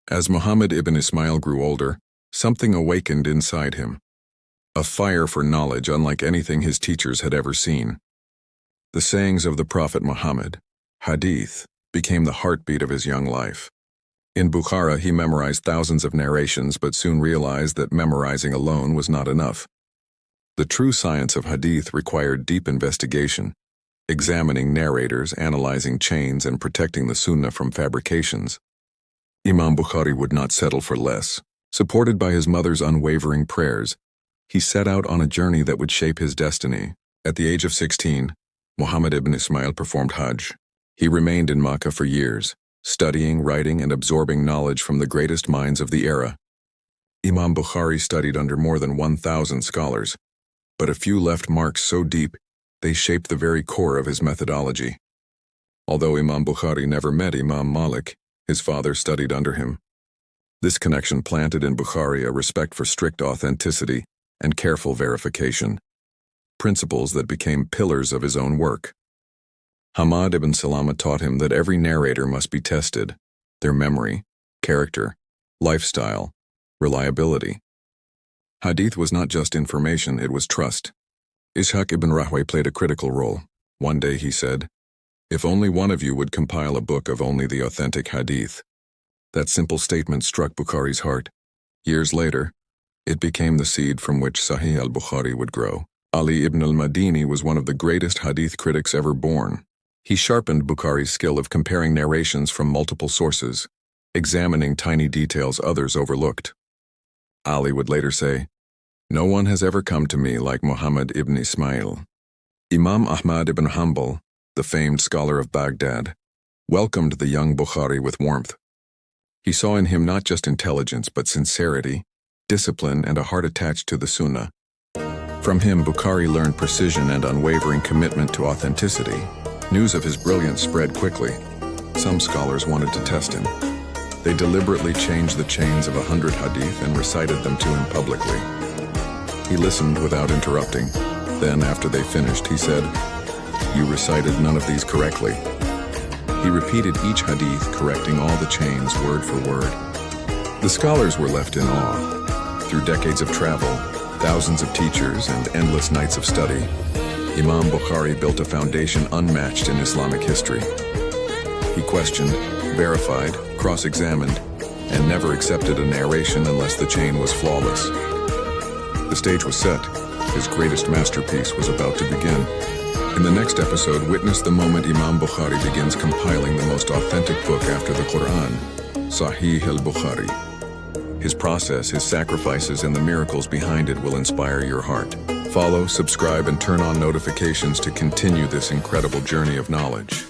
As Muhammad ibn Ismail grew older, something awakened inside him. A fire for knowledge unlike anything his teachers had ever seen. The sayings of the Prophet Muhammad, Hadith, became the heartbeat of his young life. In Bukhara, he memorized thousands of narrations but soon realized that memorizing alone was not enough. The true science of Hadith required deep investigation, examining narrators, analyzing chains, and protecting the Sunnah from fabrications. Imam Bukhari would not settle for less. Supported by his mother's unwavering prayers, he set out on a journey that would shape his destiny. At the age of 16, Muhammad ibn Ismail performed Hajj. He remained in Makkah for years, studying, writing, and absorbing knowledge from the greatest minds of the era. Imam Bukhari studied under more than 1,000 scholars, but a few left marks so deep they shaped the very core of his methodology. Although Imam Bukhari never met Imam Malik, his father studied under him. This connection planted in Bukhari a respect for strict authenticity and careful verification, principles that became pillars of his own work. Hamad ibn Salama taught him that every narrator must be tested, their memory, character, lifestyle, reliability. Hadith was not just information, it was trust. Ishaq ibn Rahway played a critical role. One day he said, "If only one of you would compile a book of only the authentic Hadith." That simple statement struck Bukhari's heart. Years later, it became the seed from which Sahih al-Bukhari would grow. Ali ibn al-Madini was one of the greatest Hadith critics ever born. He sharpened Bukhari's skill of comparing narrations from multiple sources, examining tiny details others overlooked. Ali would later say, "No one has ever come to me like Muhammad ibn Ismail." Imam Ahmad ibn Hanbal, the famed scholar of Baghdad, welcomed the young Bukhari with warmth. He saw in him not just intelligence but sincerity, discipline, and a heart attached to the Sunnah. From him, Bukhari learned precision and unwavering commitment to authenticity. News of his brilliance spread quickly. Some scholars wanted to test him. They deliberately changed the chains of 100 hadith and recited them to him publicly. He listened without interrupting. Then, after they finished, he said, "You recited none of these correctly." He repeated each hadith, correcting all the chains word for word. The scholars were left in awe. Through decades of travel, thousands of teachers, and endless nights of study, Imam Bukhari built a foundation unmatched in Islamic history. He questioned, verified, cross-examined, and never accepted a narration unless the chain was flawless. The stage was set. His greatest masterpiece was about to begin. In the next episode, witness the moment Imam Bukhari begins compiling the most authentic book after the Quran, Sahih al-Bukhari. His process, his sacrifices, and the miracles behind it will inspire your heart. Follow, subscribe, and turn on notifications to continue this incredible journey of knowledge.